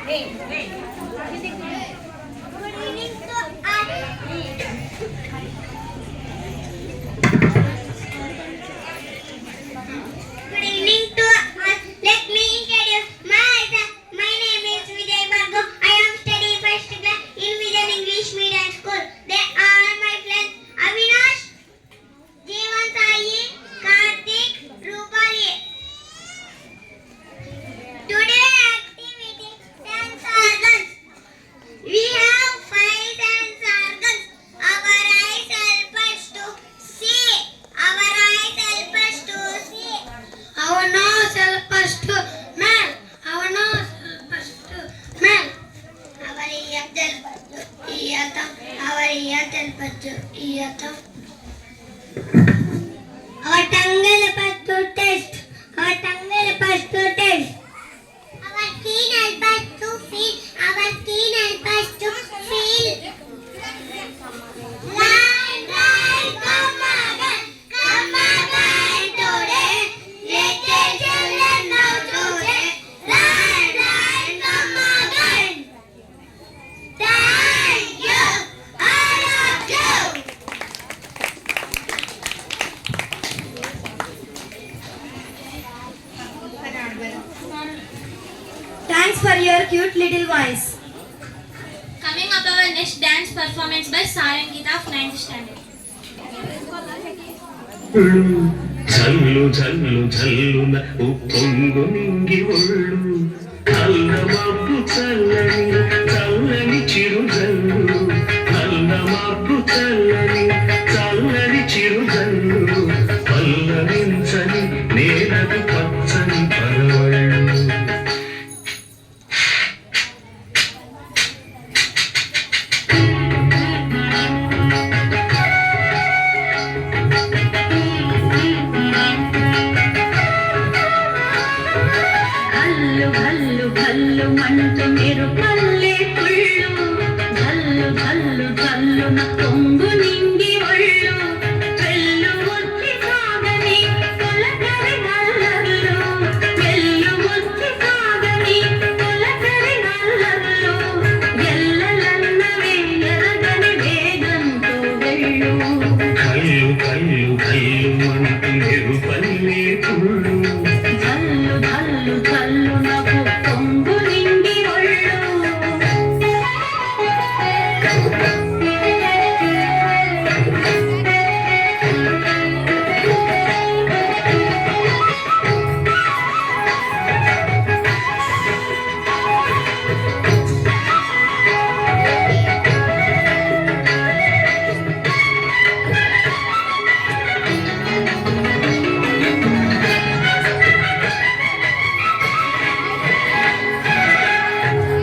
Good evening to us. Let me introduce myself. My name is Vijay Bhargav. I am studying first class in Vision English Medium School. They are my friends Avinash, Jeevan Sai, Karthik, Rupali. Today activity dance organs. We have 5 dance organs. Our eyes help us to see. Our eyes help us to see. Our nose help us to smell. Our nose help us to smell. Our ears help us to hear. Our ears help us to hear. Our tongue help us to taste. Our tongue help us to taste. Our skin help us to feel. Our skin help us to feel. Line, come again today. Let the children know today. Line, come again. Thank you, all of you.
Thanks for your cute little voice.
Coming up our next dance performance by Sarangita of 9th standard.
చల్లు చల్లు చల్లున ఉప్పొంగు నింగి ఒళ్ళు కల్లమబ్బు చల్లని చల్లని చిరు జల్లు కల్లమబ్బు చల్లని చల్లని చిరు జల్లు పల్లవించని నేలకు పచ్చని పరవళ్ళు కల్లు కల్లు కల్లు మంటూ మీరు పల్లె కుళ్ళు జల్లు జల్లు జల్లున పొంగు నింగి ఒళ్ళు వెల్లు వచ్చి సాగని తొలకరి నల్లర్లు వెల్లు వచ్చి సాగని తొలకరి నల్లర్లు ఎల్లలన్నవే ఎరగని వేగంతో వెళ్ళు కల్లు కల్లు కల్లు మంటూ మీరు పల్లె కుళ్ళు జల్లు జల్లు జల్లు నాకు పొంగు నిండి ఒళ్ళు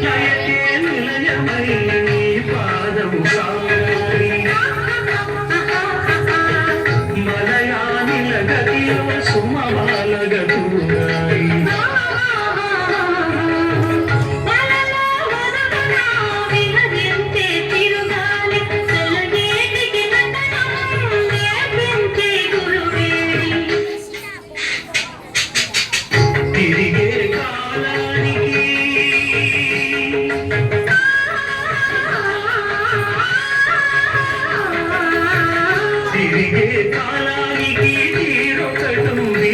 లయకే నిలయమై నీ పాదము సాగాలి మలయానిల గతిలో సుమమాల గతునాయి వలలో వరదన విహరించే తిరుగాలి సెలగేటికి నటనం నేర్పించే గురువేడి తిరిగే కాలానికి తిరిగే కాలానికి తీరొకటుంది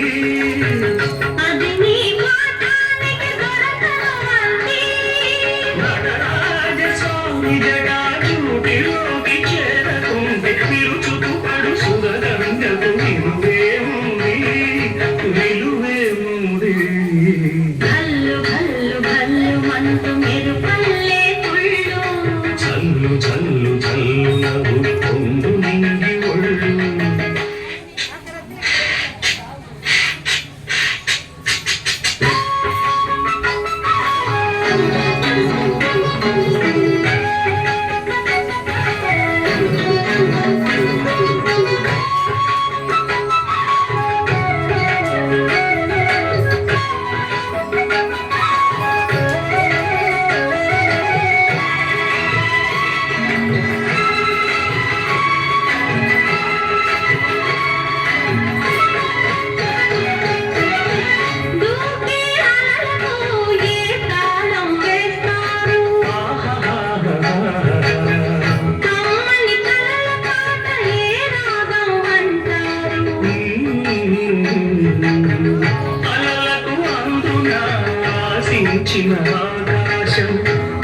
అది నీ పాఠానికి దొరకనుంది నటరాజ స్వామి జటాజూటిలోకి చేరకుంది విరుచుకు పడు సుగంధకు విలువేముంది విలువేముంది ఆశించిన ఆకాశం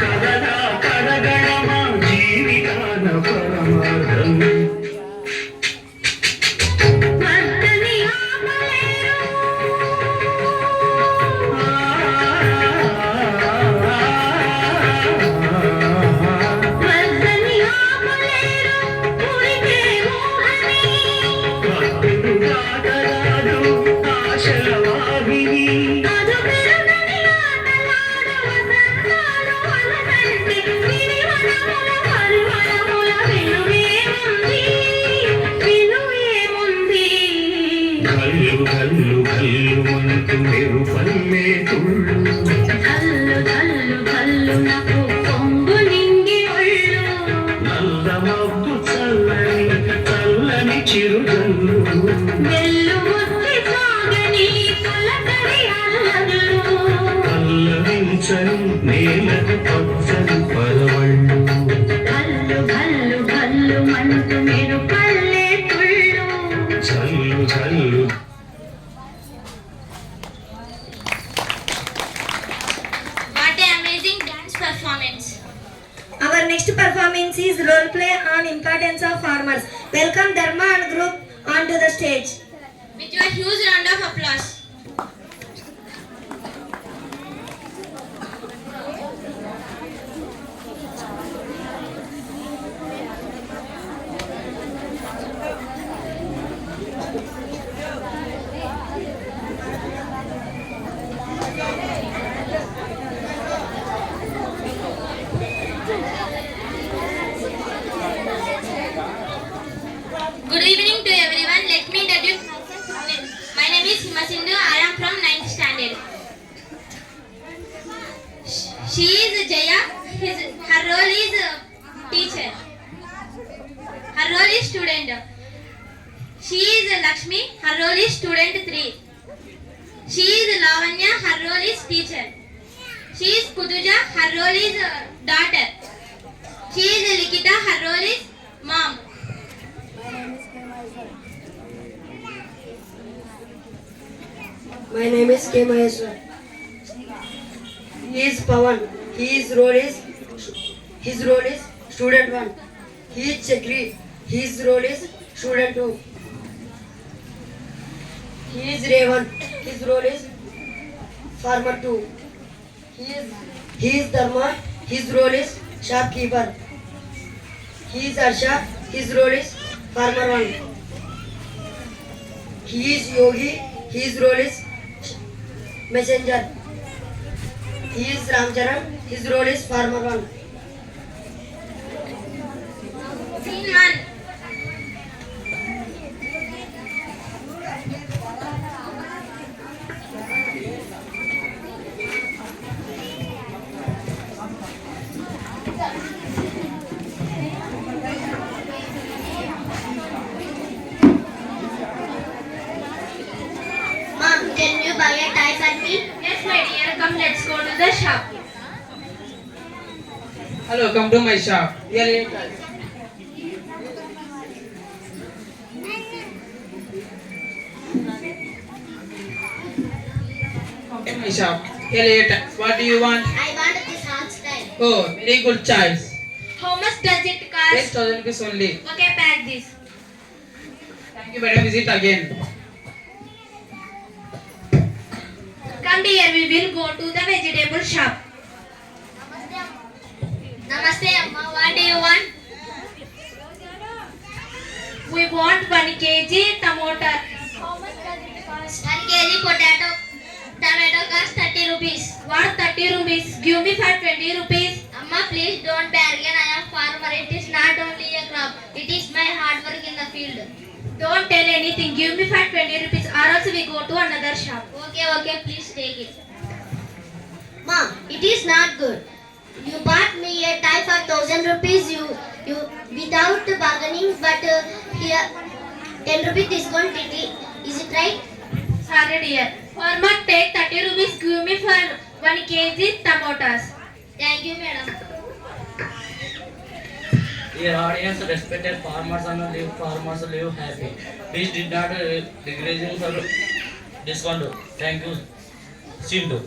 కదలా కడగడమా జీవితాన పరమార్థం గల్లు గల్లు గల్లు మనకు మెరుపల్లే తుళ్ళు నల్ల మబ్బు చల్లని చల్లని చిరుగల్లు పల్లవించని నేలకు పచ్చని పరవళ్ళు చల్లు చల్లు
What an amazing dance performance.
Our next performance is role play on importance of farmers. Welcome Dharma and group onto the stage.
With your huge round of applause. Good evening to everyone. Let me introduce myself. My name is Himasindu. I am from 9th standard. She is Jaya. Her role is teacher. Her role is student. She is Lakshmi. Her role is student 3. She is Lavanya. Her role is teacher. She is Kuduja. Her role is daughter. She is Likita. Her role is mom.
My name is K. Maheshwar. He is Pawan. His role is student 1. He is Chakri. His role is student 2. He is Revan. His role is farmer 2. He is Dharma. His role is shopkeeper. He is Arsha. His role is farmer 1. He is Yogi. His role is messenger. He is Ramcharan. His role is farmer 1.
Scene 1.
Mom, can you buy a tie for me?
Yes, my dear. Come, let's go to the shop.
Hello, come to my shop. Here it is. Come to my shop. Here it is. What do you want?
I want this hot style.
Oh, very good choice.
How much does it cost?
10,000 rupees only.
Okay, pack this.
Thank you, madam. Visit again.
Come dear, we will go to the vegetable shop. Namaste Amma, what do you want? We want 1 kg tomato. How much does it cost?
1 kg potato. Tomato cost 30 rupees.
What 30 rupees? Give me for 20 rupees.
Amma, please don't bargain. I am farmer. It is not only a crop. It is my hard work in the field.
Don't tell anything. Give me for 20 rupees or else we go to another shop.
Okay, please take it. Mom, it is not good. You bought me a tie for 1,000 rupees. You without bargaining, but here 10 rupees discount. Is it right?
Sorry dear. Farmer, take 30 rupees. Give me for 1 kg tomatoes.
Thank you, madam.
Dear audience, respected farmers and farmers live happy. Please did not decreasing for discount. Thank you. Chintu.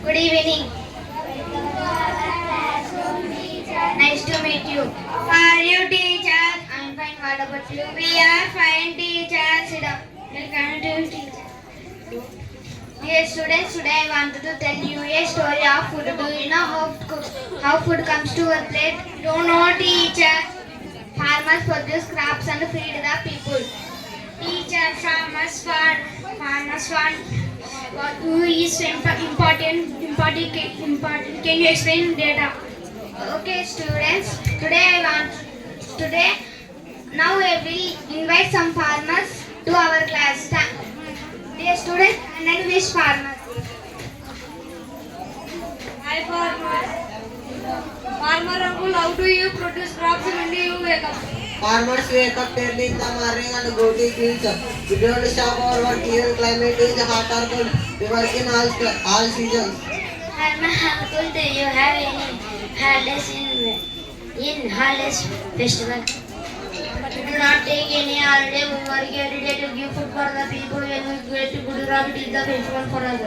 Good evening. Nice to meet you. How are you, teacher? I'm fine. What about you? We are fine, teacher. Sit down. Welcome to teacher. Dear students, today I wanted to tell you a story of food. Do you know how food comes to our plate? Don't know, teacher. Farmers produce crops and feed the people. Teacher, farmers farm. Who is important? Can you explain data? Okay, students. Now I will invite some farmers to our class. Dear students, and then which farmers? Hi, farmers. Farmer uncle, how do you produce crops when do you wake up?
Farmers wake up early in the morning and go to fields. We don't stop our work even climate is hot or cold. We work in all seasons.
Farmer uncle, do you have any holidays in holidays festival? We do not take any holiday. We work every day to give food for the people. When we get to good crop, it is the festival for us.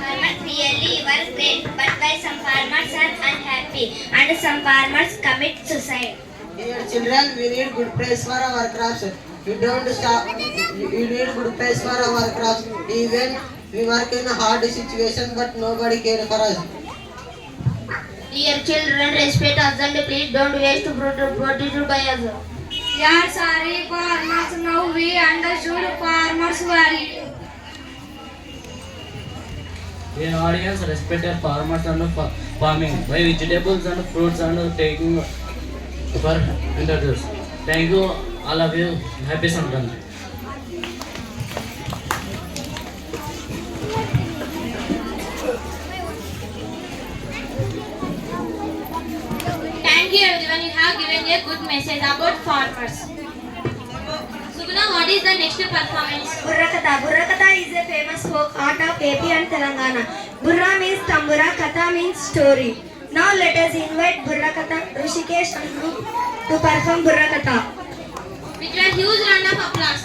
Farmers really work great, but why some farmers are unhappy and some farmers commit suicide?
Dear children, we need good price for our crops. We don't stop. We need good price for our crops. Even we work in a hard situation, but nobody cares for us.
Dear children, respect us and please don't waste produce by us. We are sorry, farmers. Now we understood farmers' value.
Dear audience, respected farmers and farming. Buy vegetables and fruits and taking for introduce. Thank you, all of you. Happy Sankranti.
Thank you everyone. You have given a good message about farmers. Suguna, what is the next performance?
Burrakatha. Burrakatha is a famous folk art of AP and Telangana. Burra means tambura, katha means story. Now let us invite Burrakatha, Rishikesh and group to perform Burrakatha.
With a huge round of applause.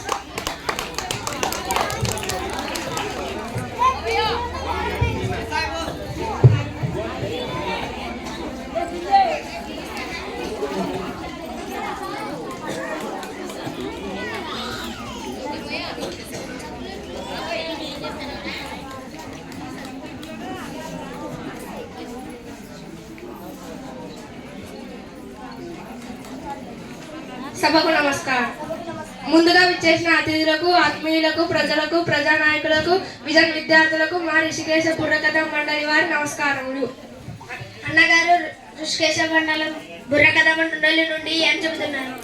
సభకు నమస్కారం. ముందుగా విచ్చేసిన అతిథులకు, ఆత్మీయులకు, ప్రజలకు, ప్రజానాయకులకు, vision విద్యార్థులకు మా రిషికేశ బుర్రకథ మండలి వారి నమస్కారములు.
అన్నగారు ఋషికేశ బుర్రకథ మండలి నుండి ఏం చెబుతున్నారు?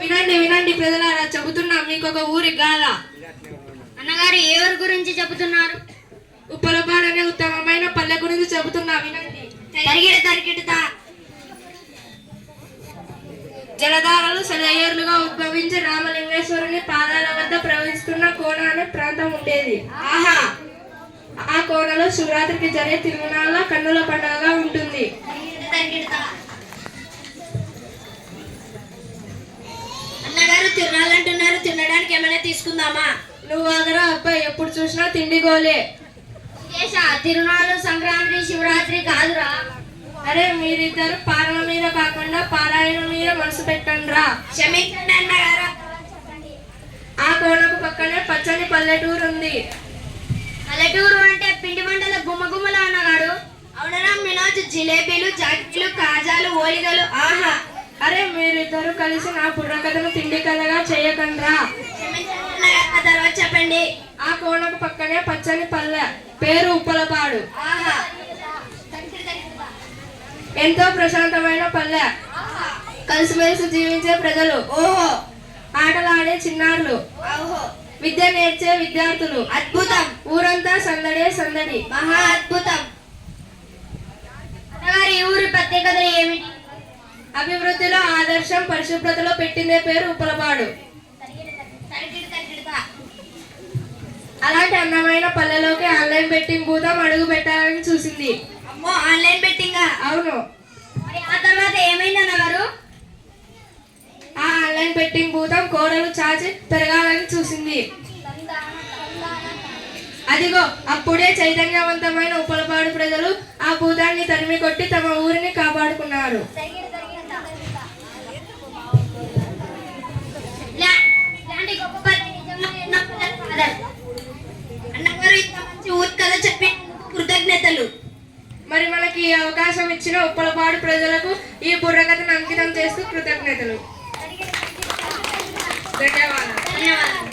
వినండి వినండి ప్రజలారా, చెబుతున్నా మీకు ఒక ఊరి గాథ.
అన్నగారు ఏ ఊరు గురించి చెబుతున్నారు?
ఉప్పలపాడు అనే ఉత్తమమైన పల్లె గురించి చెబుతున్నా వినండి.
తరిగిడతా
జలధారలు సెలయేర్లుగా ఉద్భవించి రామలింగేశ్వరుని పాదాల వద్ద ప్రవహిస్తున్న కోన అనే ప్రాంతం ఉండేది.
ఆహా,
ఆ కోనలో శివరాత్రికి జరిగే తిరునాళ్ళ కన్నుల పండుగగా ఉంటుంది.
అన్నగారు తిరునాళ్ళు అంటున్నారు, తినడానికి ఏమైనా తీసుకుందామా?
నువ్వు ఆగరా అబ్బాయి, ఎప్పుడు చూసినా తిండి గోలే.
తిరునాళ్ళు సంక్రాంతి శివరాత్రి కాదురా.
అరే మీరిద్దరు పాలన మీద కాకుండా పారాయణ మీద మనసు పెట్టండి రా.
క్షమించండి అన్నగారు.
ఆ కోనకు పక్కనే పచ్చని పల్లెటూరు ఉంది.
పల్లెటూరు అంటే పిండి వంటల గుమ్మగుమ్మల అన్నగారు.
అవునరా వినోద్, జిలేబీలు, జాకెట్లు, కాజాలు, ఓలిగలు. ఆహా,
అరే మీరిద్దరు కలిసి నా బుర్రకథను తిండి కథగా చేయకండి రా.
ఆ తర్వాత చెప్పండి.
ఆ కోనకు పక్కనే పచ్చని పల్లె, పేరు ఉప్పలపాడు.
ఆహా,
ఎంతో ప్రశాంతమైన పల్లె, కలిసిమెలిసి జీవించే ప్రజలు,
ఓహో,
ఆటలాడే చిన్నారులు,
ఓహో,
విద్య నేర్చే విద్యార్థులు.
అద్భుతం.
ఊరంతా సందడే సందడి.
మహా అద్భుతం.
బుర్రకథ ఏమిటి?
అభివృద్ధిలో ఆదర్శం, పరిశుభ్రతలో పెట్టిందే పేరు ఉప్పలపాడు. అలాంటి అందమైన పల్లెలోకి ఆన్లైన్ బెట్టింగ్ భూతం అడుగు పెట్టాలని చూసింది.
అమ్మో, ఆన్లైన్ బెట్టింగా?
అవును.
మరి ఆ తర్వాత ఏమైందన్నగారు?
ఆ ఆన్లైన్ బెట్టింగ్ భూతం కోరలు చాచి పెరగాలని చూసింది. అదిగో అప్పుడే చైతన్యవంతమైన ఉప్పలపాడు ప్రజలు ఆ భూతాన్ని తరిమి కొట్టి తమ ఊరిని కాపాడుకున్నారు.
ఇలాంటి గొప్ప కథ నిజంగా ఎన్నో ఫాదర్. అన్నగారు ఇంత మంచి ఊరి కథ చెప్పినందుకు కృతజ్ఞతలు.
మరి మనకి ఈ అవకాశం ఇచ్చిన ఉప్పలపాడు ప్రజలకు ఈ బుర్రకథను అంకితం చేస్తూ కృతజ్ఞతలు. ధన్యవాదాలు.